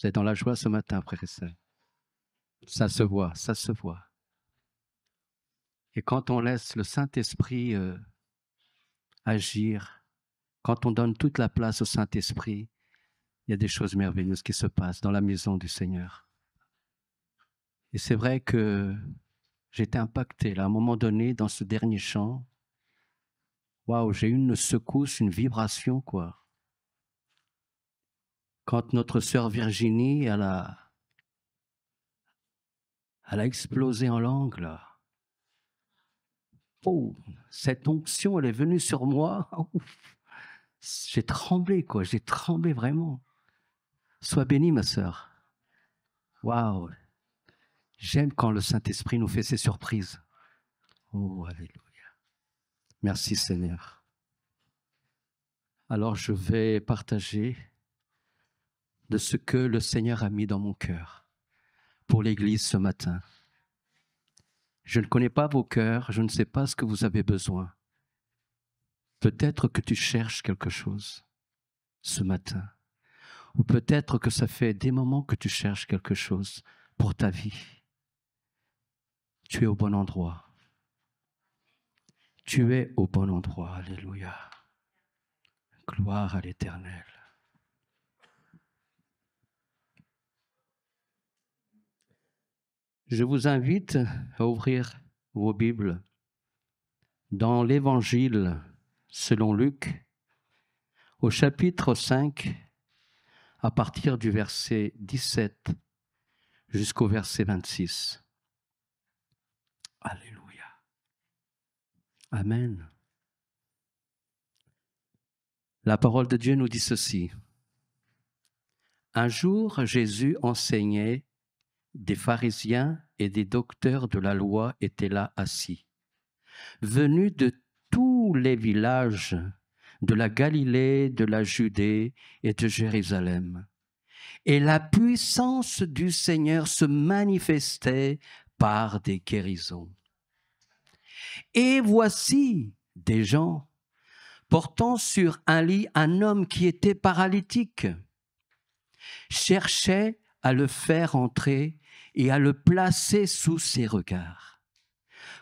Vous êtes dans la joie ce matin, frères et sœurs. Ça se voit, ça se voit. Et quand on laisse le Saint-Esprit agir, quand on donne toute la place au Saint-Esprit, il y a des choses merveilleuses qui se passent dans la maison du Seigneur. Et c'est vrai que j'étais impacté, là, à un moment donné, dans ce dernier chant. Waouh, j'ai eu une secousse, une vibration, quoi. Quand notre sœur Virginie, elle a explosé en langue, là. Oh, cette onction, elle est venue sur moi. J'ai tremblé, quoi. J'ai tremblé vraiment. Sois bénie, ma sœur. Waouh. J'aime quand le Saint-Esprit nous fait ces surprises. Oh, alléluia. Merci, Seigneur. Alors, je vais partager de ce que le Seigneur a mis dans mon cœur pour l'Église ce matin. Je ne connais pas vos cœurs, je ne sais pas ce que vous avez besoin. Peut-être que tu cherches quelque chose ce matin. Ou peut-être que ça fait des moments que tu cherches quelque chose pour ta vie. Tu es au bon endroit. Tu es au bon endroit. Alléluia. Gloire à l'Éternel. Je vous invite à ouvrir vos Bibles dans l'Évangile selon Luc, au chapitre 5, à partir du verset 17 jusqu'au verset 26. Alléluia. Amen. La parole de Dieu nous dit ceci. Un jour, Jésus enseignait, des pharisiens et des docteurs de la loi étaient là assis, venus de tous les villages de la Galilée, de la Judée et de Jérusalem. Et la puissance du Seigneur se manifestait par des guérisons. Et voici des gens portant sur un lit un homme qui était paralytique, cherchaient à le faire entrer et à le placer sous ses regards.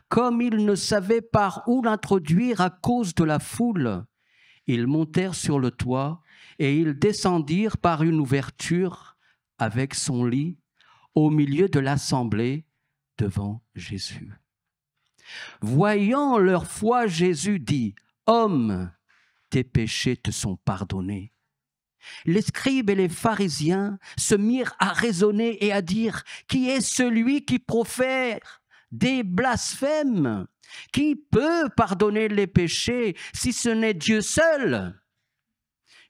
Comme ils ne savaient par où l'introduire à cause de la foule, ils montèrent sur le toit et ils descendirent par une ouverture avec son lit au milieu de l'assemblée devant Jésus. Voyant leur foi, Jésus dit, « Homme, tes péchés te sont pardonnés. » Les scribes et les pharisiens se mirent à raisonner et à dire, « Qui est celui qui profère des blasphèmes? Qui peut pardonner les péchés si ce n'est Dieu seul ?»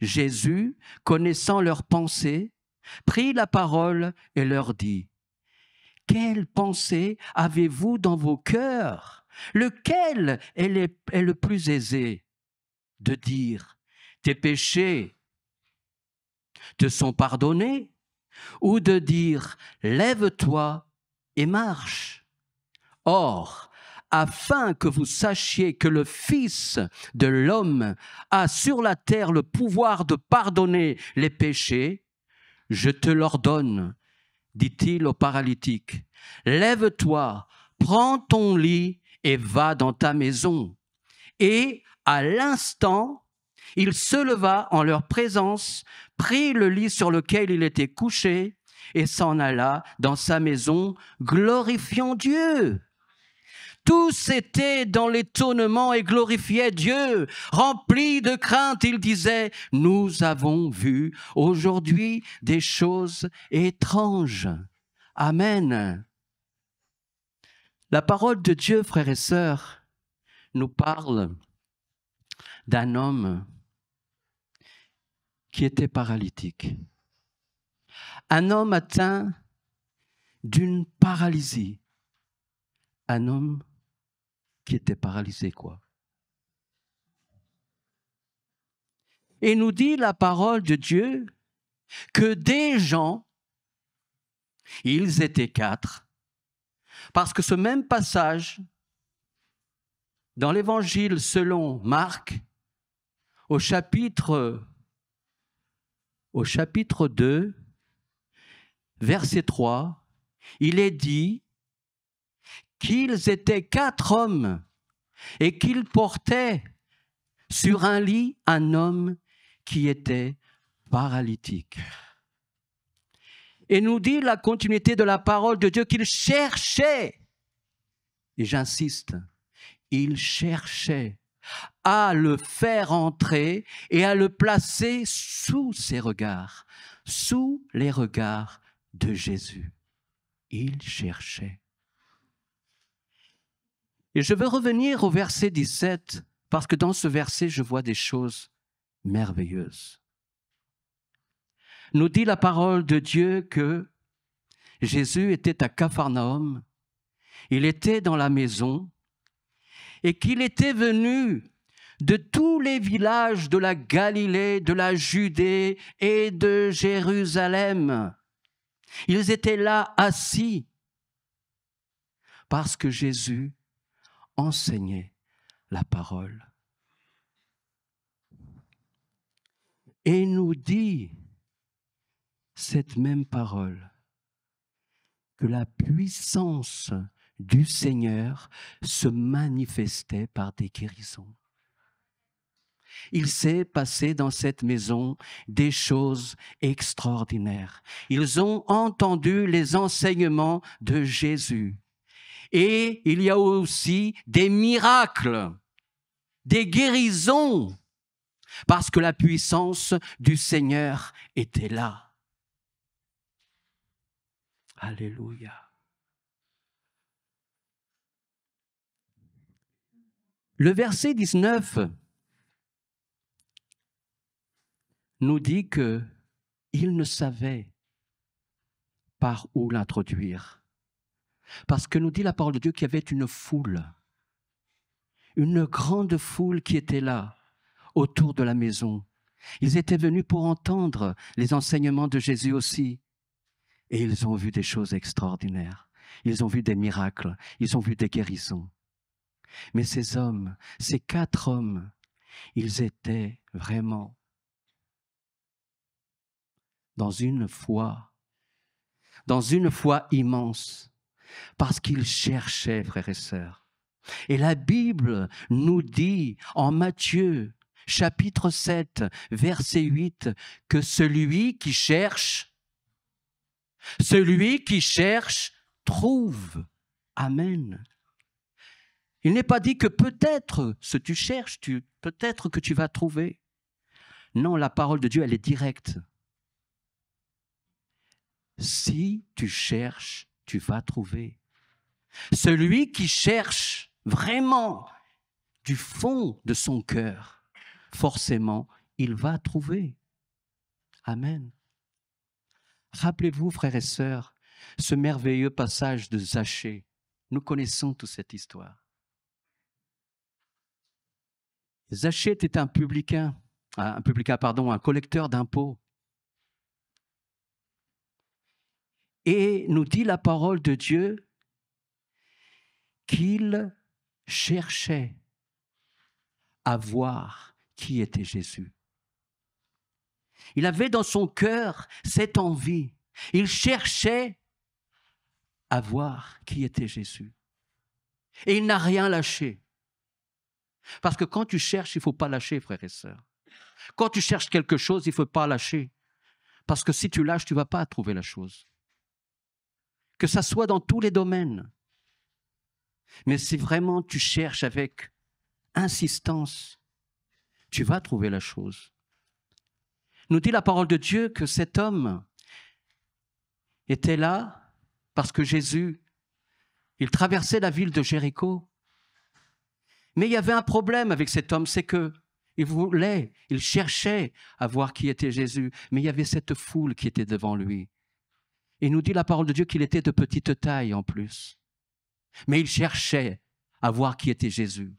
Jésus, connaissant leurs pensées, prit la parole et leur dit, « Quelle pensée avez-vous dans vos cœurs? Lequel est le plus aisé de dire, tes péchés te sont pardonnés, ou de dire, lève-toi et marche. Or, afin que vous sachiez que le Fils de l'homme a sur la terre le pouvoir de pardonner les péchés, je te l'ordonne, dit-il au paralytique, lève-toi, prends ton lit et va dans ta maison. Et à l'instant, il se leva en leur présence, prit le lit sur lequel il était couché et s'en alla dans sa maison, glorifiant Dieu. Tous étaient dans l'étonnement et glorifiaient Dieu. Remplis de crainte, ils disaient, « Nous avons vu aujourd'hui des choses étranges. » Amen. La parole de Dieu, frères et sœurs, nous parle d'un homme qui était paralytique. Un homme atteint d'une paralysie. Un homme qui était paralysé, quoi. Et nous dit la parole de Dieu que des gens, ils étaient 4, parce que ce même passage, dans l'Évangile selon Marc, au chapitre 2, verset 3, il est dit qu'ils étaient 4 hommes et qu'ils portaient sur un lit un homme qui était paralytique. Et nous dit la continuité de la parole de Dieu qu'il cherchait, et j'insiste, il cherchait à le faire entrer et à le placer sous ses regards, sous les regards de Jésus. Il cherchait. Et je veux revenir au verset 17, parce que dans ce verset, je vois des choses merveilleuses. Nous dit la parole de Dieu que Jésus était à Capharnaüm, il était dans la maison, et qu'il était venu de tous les villages de la Galilée, de la Judée et de Jérusalem. Ils étaient là assis parce que Jésus enseignait la parole. Et nous dit cette même parole que la puissance du Seigneur se manifestait par des guérisons. Il s'est passé dans cette maison des choses extraordinaires. Ils ont entendu les enseignements de Jésus. Et il y a aussi des miracles, des guérisons, parce que la puissance du Seigneur était là. Alléluia. Le verset 19 nous dit qu'il ne savait par où l'introduire. Parce que nous dit la parole de Dieu qu'il y avait une grande foule qui était là, autour de la maison. Ils étaient venus pour entendre les enseignements de Jésus aussi. Et ils ont vu des choses extraordinaires. Ils ont vu des miracles. Ils ont vu des guérisons. Mais ces hommes, ces 4 hommes, ils étaient vraiment dans une foi immense, parce qu'ils cherchaient, frères et sœurs. Et la Bible nous dit en Matthieu, chapitre 7, verset 8, que celui qui cherche trouve. Amen. Il n'est pas dit que peut-être ce que tu cherches, peut-être que tu vas trouver. Non, la parole de Dieu, elle est directe. Si tu cherches, tu vas trouver. Celui qui cherche vraiment du fond de son cœur, forcément, il va trouver. Amen. Rappelez-vous, frères et sœurs, ce merveilleux passage de Zachée. Nous connaissons toute cette histoire. Zachée était un collecteur d'impôts. Et nous dit la parole de Dieu qu'il cherchait à voir qui était Jésus. Il avait dans son cœur cette envie. Il cherchait à voir qui était Jésus. Et il n'a rien lâché. Parce que quand tu cherches, il ne faut pas lâcher, frères et sœurs. Quand tu cherches quelque chose, il ne faut pas lâcher. Parce que si tu lâches, tu ne vas pas trouver la chose. Que ça soit dans tous les domaines. Mais si vraiment tu cherches avec insistance, tu vas trouver la chose. Nous dit la parole de Dieu que cet homme était là parce que Jésus, il traversait la ville de Jéricho. Mais il y avait un problème avec cet homme, c'est que il cherchait à voir qui était Jésus, mais il y avait cette foule qui était devant lui. Et nous dit la parole de Dieu qu'il était de petite taille en plus. Mais il cherchait à voir qui était Jésus.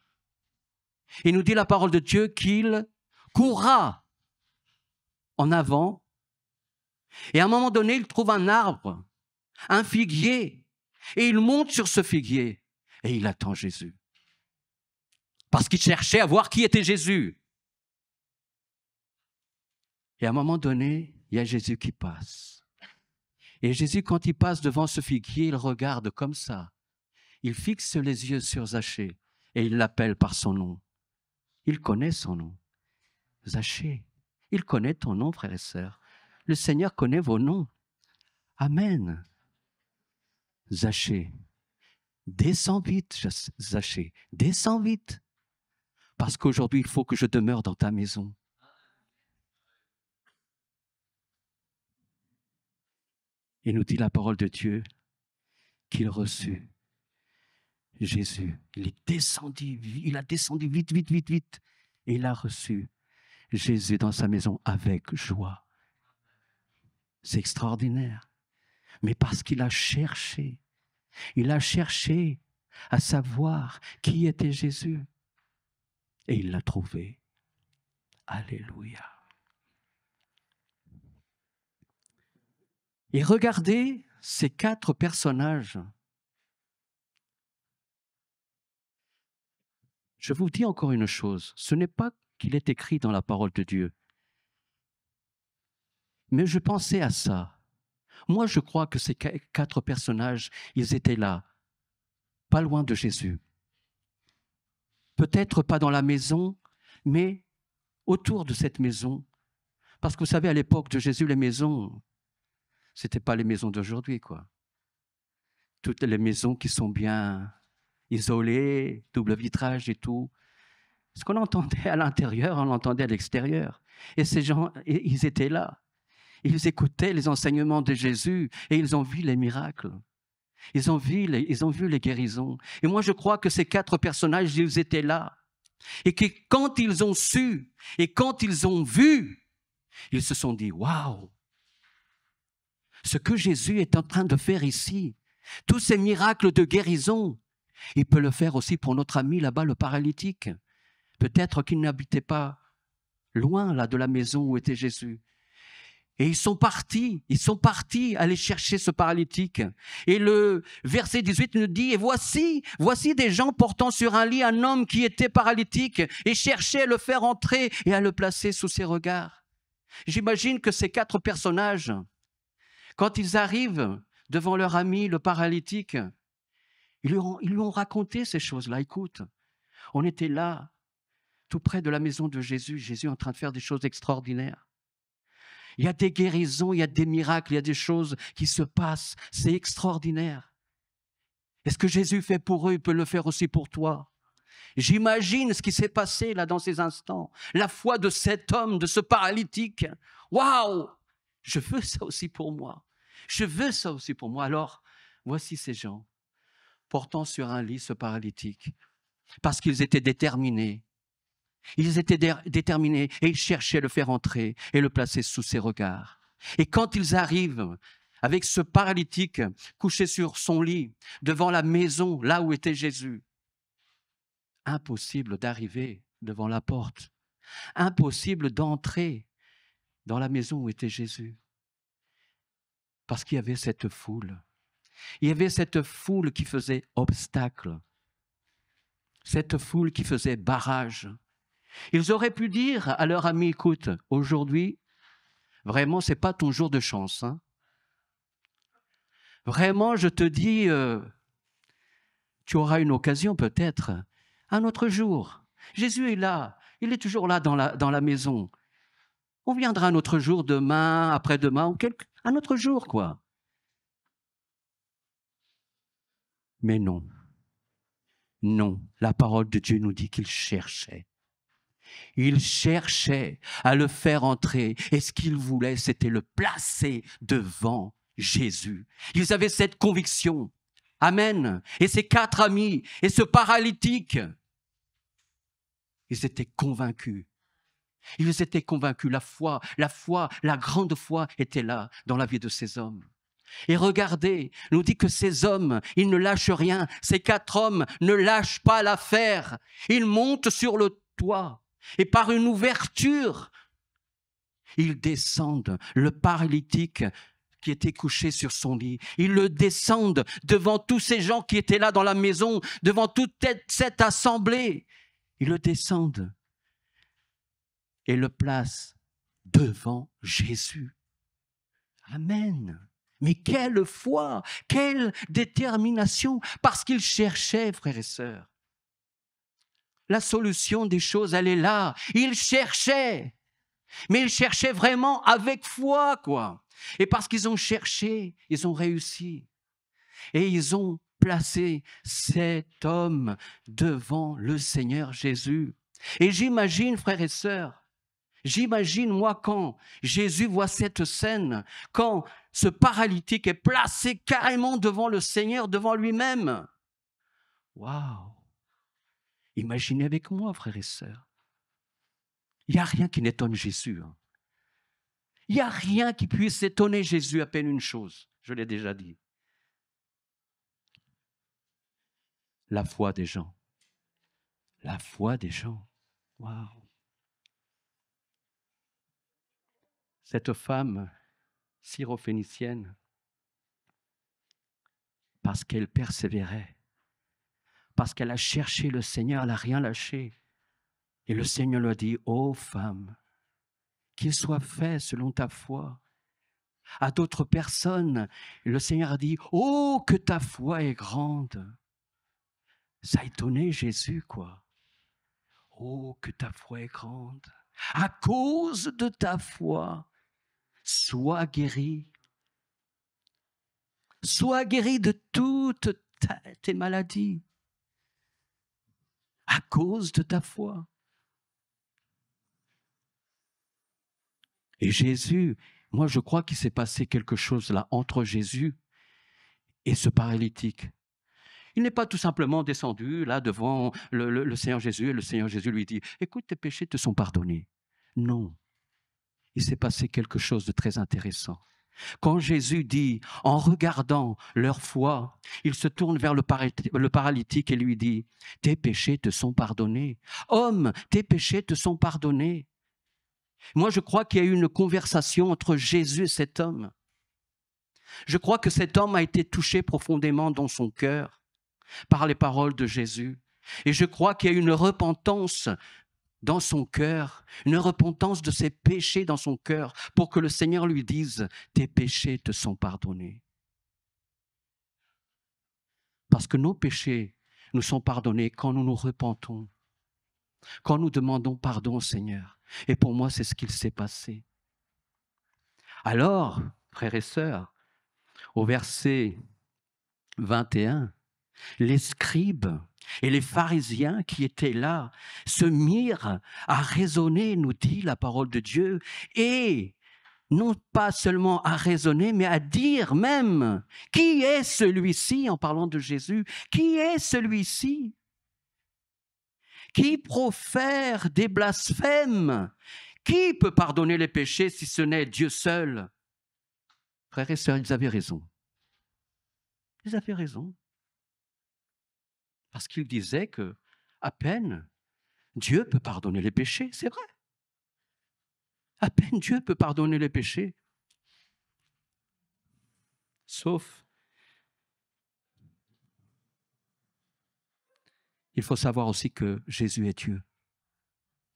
Et nous dit la parole de Dieu qu'il courra en avant. Et à un moment donné, il trouve un arbre, un figuier. Et il monte sur ce figuier et il attend Jésus. Parce qu'il cherchait à voir qui était Jésus. Et à un moment donné, il y a Jésus qui passe. Et Jésus, quand il passe devant ce figuier, il regarde comme ça. Il fixe les yeux sur Zachée et il l'appelle par son nom. Il connaît son nom. Zachée, il connaît ton nom, frères et sœurs. Le Seigneur connaît vos noms. Amen. Zachée, descends vite, Zachée, descends vite. Parce qu'aujourd'hui, il faut que je demeure dans ta maison. Et nous dit la parole de Dieu qu'il reçut Jésus. Il a descendu vite, vite, vite, vite. Et il a reçu Jésus dans sa maison avec joie. C'est extraordinaire. Mais parce qu'il a cherché à savoir qui était Jésus. Et il l'a trouvé. Alléluia. Et regardez ces 4 personnages. Je vous dis encore une chose, ce n'est pas qu'il est écrit dans la parole de Dieu. Mais je pensais à ça. Moi, je crois que ces 4 personnages, ils étaient là, pas loin de Jésus. Peut-être pas dans la maison, mais autour de cette maison. Parce que vous savez, à l'époque de Jésus, les maisons, ce n'étaient pas les maisons d'aujourd'hui, quoi. Toutes les maisons qui sont bien isolées, double vitrage et tout. Ce qu'on entendait à l'intérieur, on l'entendait à l'extérieur. Et ces gens, ils étaient là. Ils écoutaient les enseignements de Jésus et ils ont vu les miracles. Ils ont vu les guérisons. Et moi, je crois que ces 4 personnages, ils étaient là. Et que quand ils ont su et quand ils ont vu, ils se sont dit, waouh, ce que Jésus est en train de faire ici, tous ces miracles de guérison, il peut le faire aussi pour notre ami là-bas, le paralytique. Peut-être qu'il n'habitait pas loin là de la maison où était Jésus. Et ils sont partis aller chercher ce paralytique. Et le verset 18 nous dit, et voici des gens portant sur un lit un homme qui était paralytique et cherchaient à le faire entrer et à le placer sous ses regards. J'imagine que ces 4 personnages, quand ils arrivent devant leur ami, le paralytique, ils lui ont raconté ces choses-là. Écoute, on était là, tout près de la maison de Jésus. Jésus est en train de faire des choses extraordinaires. Il y a des guérisons, il y a des miracles, il y a des choses qui se passent. C'est extraordinaire. Et ce que Jésus fait pour eux, il peut le faire aussi pour toi. J'imagine ce qui s'est passé là dans ces instants. La foi de cet homme, de ce paralytique. Waouh! Je veux ça aussi pour moi. Je veux ça aussi pour moi. Alors, voici ces gens portant sur un lit ce paralytique. Parce qu'ils étaient déterminés. Ils étaient déterminés et ils cherchaient à le faire entrer et le placer sous ses regards. Et quand ils arrivent avec ce paralytique couché sur son lit, devant la maison, là où était Jésus, impossible d'arriver devant la porte. Impossible d'entrer dans la maison où était Jésus. Parce qu'il y avait cette foule. Il y avait cette foule qui faisait obstacle. Cette foule qui faisait barrage. Ils auraient pu dire à leur ami, écoute, aujourd'hui, vraiment, ce n'est pas ton jour de chance. Hein. Vraiment, je te dis, tu auras une occasion peut-être, un autre jour. Jésus est là, il est toujours là dans la maison. On viendra un autre jour, demain, après-demain, un autre jour, quoi. Mais non, non, la parole de Dieu nous dit qu'il cherchait. Il cherchait à le faire entrer et ce qu'il voulait, c'était le placer devant Jésus. Ils avaient cette conviction. Amen. Et ces 4 amis et ce paralytique, ils étaient convaincus. Ils étaient convaincus. La grande foi était là dans la vie de ces hommes. Et regardez, nous dit que ces hommes, ils ne lâchent rien. Ces 4 hommes ne lâchent pas l'affaire. Ils montent sur le toit. Et par une ouverture, ils descendent le paralytique qui était couché sur son lit. Ils le descendent devant tous ces gens qui étaient là dans la maison, devant toute cette assemblée. Ils le descendent et le placent devant Jésus. Amen. Mais quelle foi, quelle détermination, parce qu'il cherchait, frères et sœurs. La solution des choses, elle est là. Il cherchait, mais il cherchait vraiment avec foi, quoi. Et parce qu'ils ont cherché, ils ont réussi. Et ils ont placé cet homme devant le Seigneur Jésus. Et j'imagine, frères et sœurs, j'imagine, moi, quand Jésus voit cette scène, quand ce paralytique est placé carrément devant le Seigneur, devant lui-même. Waouh! Imaginez avec moi, frères et sœurs. Il n'y a rien qui n'étonne Jésus. Il n'y a rien qui puisse étonner Jésus, à peine une chose. Je l'ai déjà dit. La foi des gens. La foi des gens. Waouh! Cette femme syrophénicienne, parce qu'elle persévérait, parce qu'elle a cherché le Seigneur, elle n'a rien lâché. Et le Seigneur lui a dit, ô femme, qu'il soit fait selon ta foi. À d'autres personnes, le Seigneur a dit, oh, que ta foi est grande. Ça a étonné Jésus, quoi. Oh, que ta foi est grande. À cause de ta foi, sois guéri. Sois guéri de toutes tes maladies. À cause de ta foi. Et Jésus, moi je crois qu'il s'est passé quelque chose là entre Jésus et ce paralytique. Il n'est pas tout simplement descendu là devant le Seigneur Jésus et le Seigneur Jésus lui dit « Écoute, tes péchés te sont pardonnés. » Non, il s'est passé quelque chose de très intéressant. Quand Jésus dit, en regardant leur foi, il se tourne vers le paralytique et lui dit « Tes péchés te sont pardonnés. Homme, tes péchés te sont pardonnés. » Moi, je crois qu'il y a eu une conversation entre Jésus et cet homme. Je crois que cet homme a été touché profondément dans son cœur par les paroles de Jésus. Et je crois qu'il y a eu une repentance dans son cœur, une repentance de ses péchés dans son cœur pour que le Seigneur lui dise « Tes péchés te sont pardonnés. » Parce que nos péchés nous sont pardonnés quand nous nous repentons, quand nous demandons pardon au Seigneur. Et pour moi, c'est ce qu'il s'est passé. Alors, frères et sœurs, au verset 21, les scribes et les pharisiens qui étaient là se mirent à raisonner, nous dit la parole de Dieu, et non pas seulement à raisonner, mais à dire même, qui est celui-ci, en parlant de Jésus, qui est celui-ci qui profère des blasphèmes? Qui peut pardonner les péchés si ce n'est Dieu seul? Frères et sœurs, ils avaient raison. Ils avaient raison. Parce qu'ils disaient que, à peine, Dieu peut pardonner les péchés, c'est vrai. À peine Dieu peut pardonner les péchés. Sauf, il faut savoir aussi que Jésus est Dieu.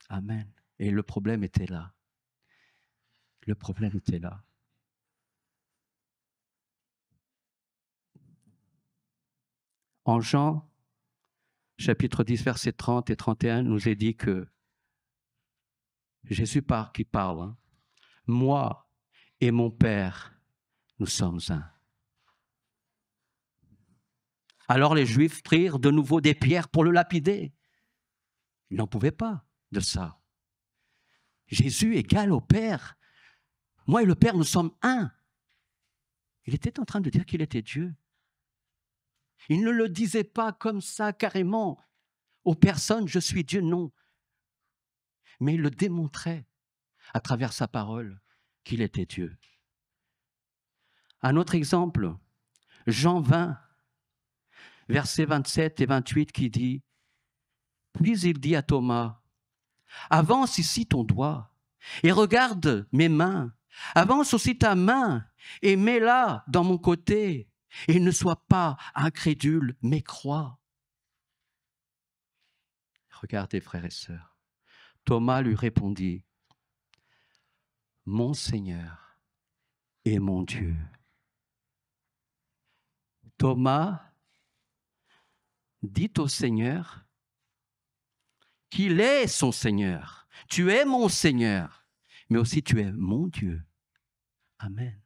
Amen. Et le problème était là. Le problème était là. En Jean, chapitre 10, versets 30 et 31, nous est dit que Jésus qui parle, moi et mon Père, nous sommes un. Alors les Juifs prirent de nouveau des pierres pour le lapider. Ils n'en pouvaient pas de ça. Jésus égale au Père. Moi et le Père, nous sommes un. Il était en train de dire qu'il était Dieu. Il ne le disait pas comme ça carrément aux personnes, je suis Dieu, non. Mais il le démontrait à travers sa parole qu'il était Dieu. Un autre exemple, Jean 20, versets 27 et 28 qui dit, puis il dit à Thomas, avance ici ton doigt et regarde mes mains, avance aussi ta main et mets-la dans mon côté et ne sois pas incrédule mais crois. Regardez frères et sœurs, Thomas lui répondit, mon Seigneur et mon Dieu. Thomas dit au Seigneur qu'il est son Seigneur. Tu es mon Seigneur, mais aussi tu es mon Dieu. Amen.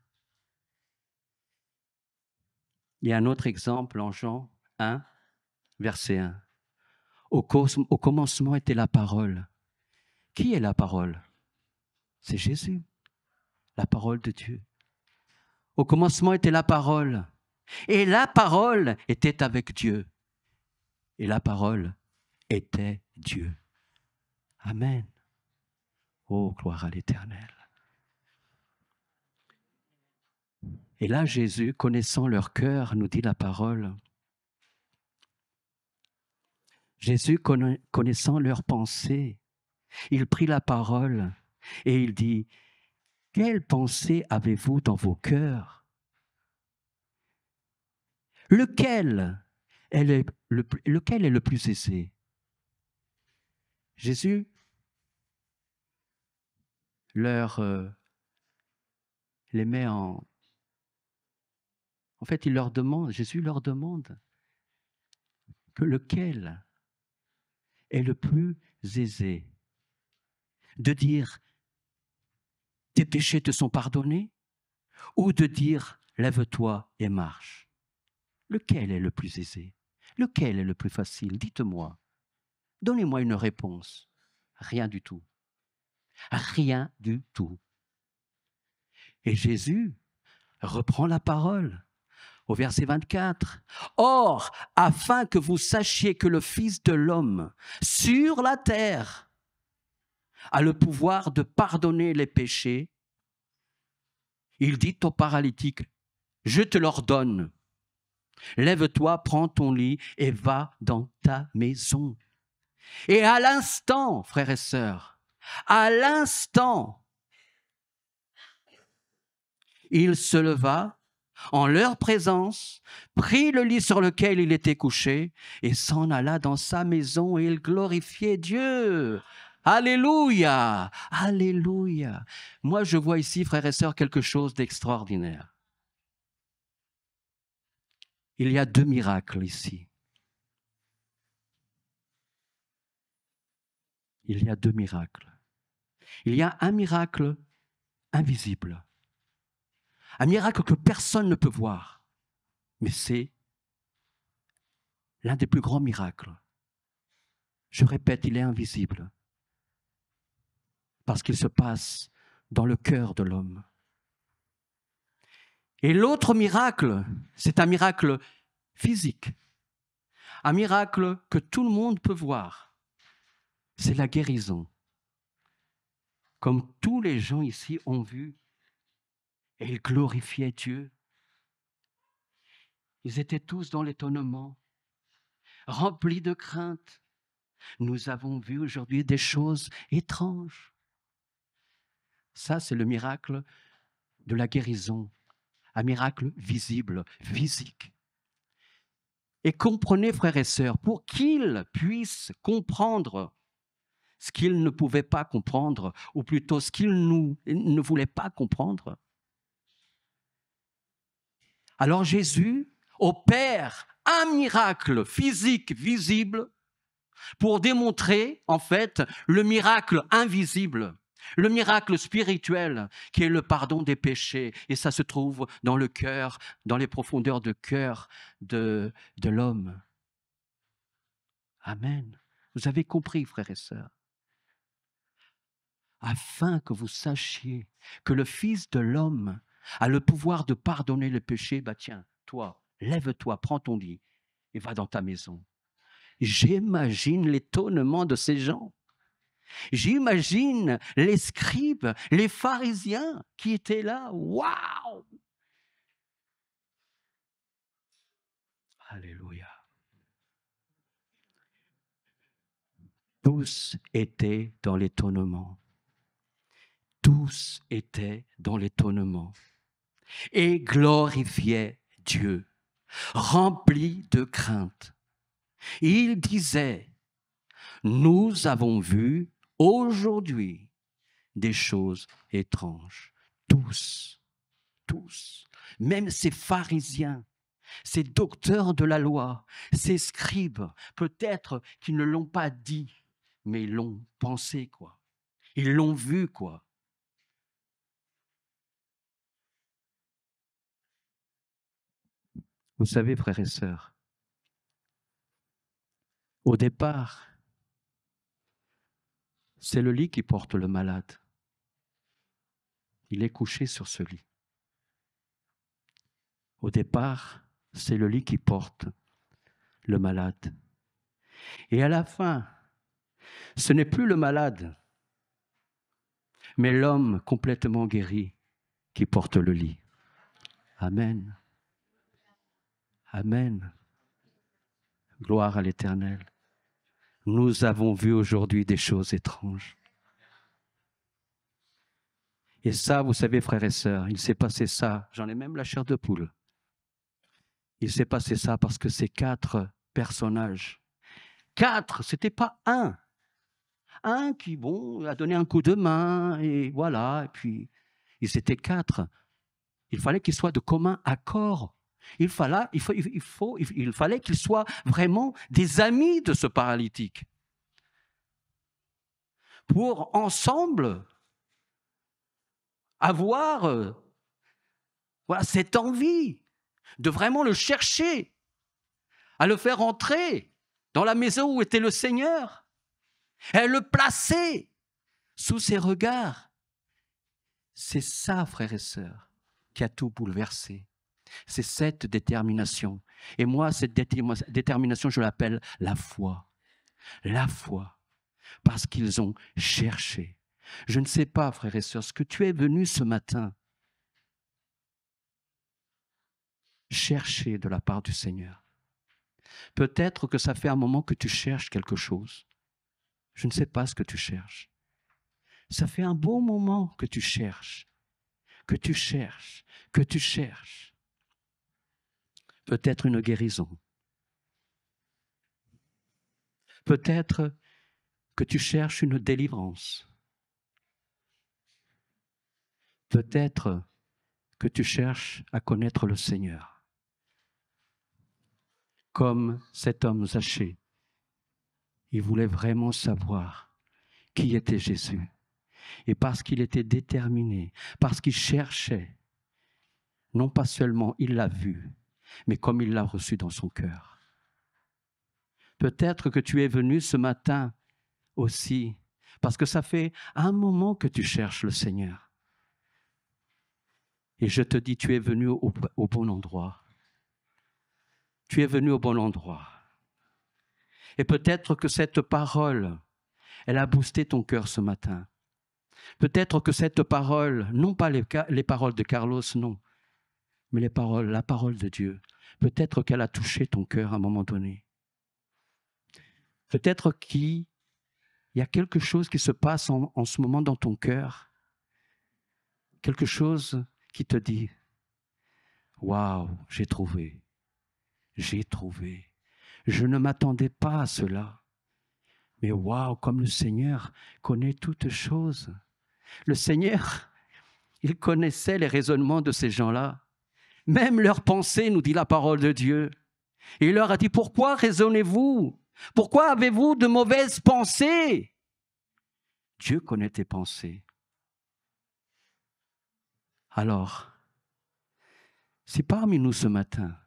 Il y a un autre exemple en Jean 1, verset 1. Au commencement était la parole. Qui est la parole? C'est Jésus, la parole de Dieu. Au commencement était la parole. Et la parole était avec Dieu. Et la parole était Dieu. Amen. Oh, gloire à l'Éternel. Et là, Jésus, connaissant leur cœur, nous dit la parole. Jésus, connaissant leurs pensées, il prit la parole et il dit, « Quelle pensée avez-vous dans vos cœurs? Lequel est le plus aisé? » Jésus leur les met en... En fait, Jésus leur demande que lequel est le plus aisé de dire « tes péchés te sont pardonnés » ou de dire « lève-toi et marche ». Lequel est le plus aisé? Lequel est le plus facile? Dites-moi. Donnez-moi une réponse. Rien du tout. Rien du tout. Et Jésus reprend la parole au verset 24. « Or, afin que vous sachiez que le Fils de l'homme sur la terre a le pouvoir de pardonner les péchés, il dit au paralytique, « Je te l'ordonne, lève-toi, prends ton lit et va dans ta maison. » Et à l'instant, frères et sœurs, à l'instant, il se leva en leur présence, prit le lit sur lequel il était couché et s'en alla dans sa maison et il glorifiait Dieu. Alléluia, alléluia. Moi, je vois ici, frères et sœurs, quelque chose d'extraordinaire. Il y a 2 miracles ici. Il y a 2 miracles. Il y a un miracle invisible. Un miracle que personne ne peut voir. Mais c'est l'un des plus grands miracles. Je répète, il est invisible. Parce qu'il se passe dans le cœur de l'homme. Et l'autre miracle, c'est un miracle physique. Un miracle que tout le monde peut voir. C'est la guérison. Comme tous les gens ici ont vu, et ils glorifiaient Dieu. Ils étaient tous dans l'étonnement, remplis de crainte. Nous avons vu aujourd'hui des choses étranges. Ça, c'est le miracle de la guérison, un miracle visible, physique. Et comprenez, frères et sœurs, pour qu'ils puissent comprendre ce qu'ils ne pouvaient pas comprendre, ou plutôt ce qu'ils ne voulaient pas comprendre. Alors Jésus opère un miracle physique visible pour démontrer, en fait, le miracle invisible, le miracle spirituel qui est le pardon des péchés. Et ça se trouve dans le cœur, dans les profondeurs de cœur de l'homme. Amen. Vous avez compris, frères et sœurs. Afin que vous sachiez que le Fils de l'homme a le pouvoir de pardonner les péchés, bah tiens, toi, lève-toi, prends ton lit et va dans ta maison. J'imagine l'étonnement de ces gens. J'imagine les scribes, les pharisiens qui étaient là. Waouh! Alléluia. Tous étaient dans l'étonnement. Tous étaient dans l'étonnement et glorifiaient Dieu, remplis de crainte. Il disait, nous avons vu aujourd'hui des choses étranges. Tous, même ces pharisiens, ces docteurs de la loi, ces scribes, peut-être qu'ils ne l'ont pas dit, mais ils l'ont pensé, quoi. Ils l'ont vu, quoi. Vous savez, frères et sœurs, au départ, c'est le lit qui porte le malade. Il est couché sur ce lit. Au départ, c'est le lit qui porte le malade. Et à la fin, ce n'est plus le malade, mais l'homme complètement guéri qui porte le lit. Amen. Amen. Gloire à l'Éternel. Nous avons vu aujourd'hui des choses étranges. Et ça, vous savez, frères et sœurs, il s'est passé ça. J'en ai même la chair de poule. Il s'est passé ça parce que ces 4 personnages, 4, c'était pas un. Un qui, bon, a donné un coup de main, et voilà, et puis, ils étaient 4. Il fallait qu'ils soient de commun accord. Il fallait qu'ils soient vraiment des amis de ce paralytique. Pour ensemble avoir voilà, cette envie de vraiment le chercher, à le faire entrer dans la maison où était le Seigneur, et le placer sous ses regards. C'est ça, frères et sœurs, qui a tout bouleversé. C'est cette détermination. Et moi, cette détermination, je l'appelle la foi. La foi. Parce qu'ils ont cherché. Je ne sais pas, frères et sœurs, ce que tu es venu ce matin chercher de la part du Seigneur. Peut-être que ça fait un moment que tu cherches quelque chose. Je ne sais pas ce que tu cherches. Ça fait un bon moment que tu cherches, que tu cherches, que tu cherches. Peut-être une guérison. Peut-être que tu cherches une délivrance. Peut-être que tu cherches à connaître le Seigneur. Comme cet homme Zachée, il voulait vraiment savoir qui était Jésus. Et parce qu'il était déterminé, parce qu'il cherchait, non pas seulement il l'a vu, mais comme il l'a reçu dans son cœur. Peut-être que tu es venu ce matin aussi, parce que ça fait un moment que tu cherches le Seigneur. Et je te dis, tu es venu au bon endroit. Tu es venu au bon endroit. Et peut-être que cette parole, elle a boosté ton cœur ce matin. Peut-être que cette parole, non pas les paroles de Carlos, non, mais la parole de Dieu, peut-être qu'elle a touché ton cœur à un moment donné. Peut-être qu'il y a quelque chose qui se passe en ce moment dans ton cœur, quelque chose qui te dit « Waouh, j'ai trouvé, je ne m'attendais pas à cela, mais waouh, comme le Seigneur connaît toutes choses. » Le Seigneur, il connaissait les raisonnements de ces gens-là. Même leurs pensées, nous dit la parole de Dieu. Et il leur a dit, pourquoi raisonnez-vous? Pourquoi avez-vous de mauvaises pensées? Dieu connaît tes pensées. Alors, si parmi nous ce matin,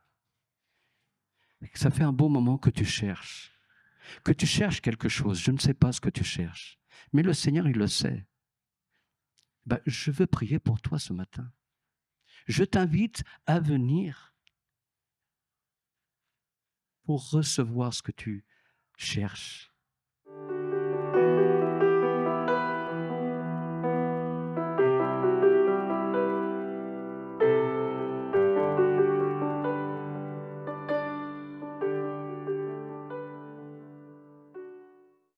ça fait un bon moment que tu cherches quelque chose, je ne sais pas ce que tu cherches, mais le Seigneur, il le sait. Ben, je veux prier pour toi ce matin. Je t'invite à venir pour recevoir ce que tu cherches.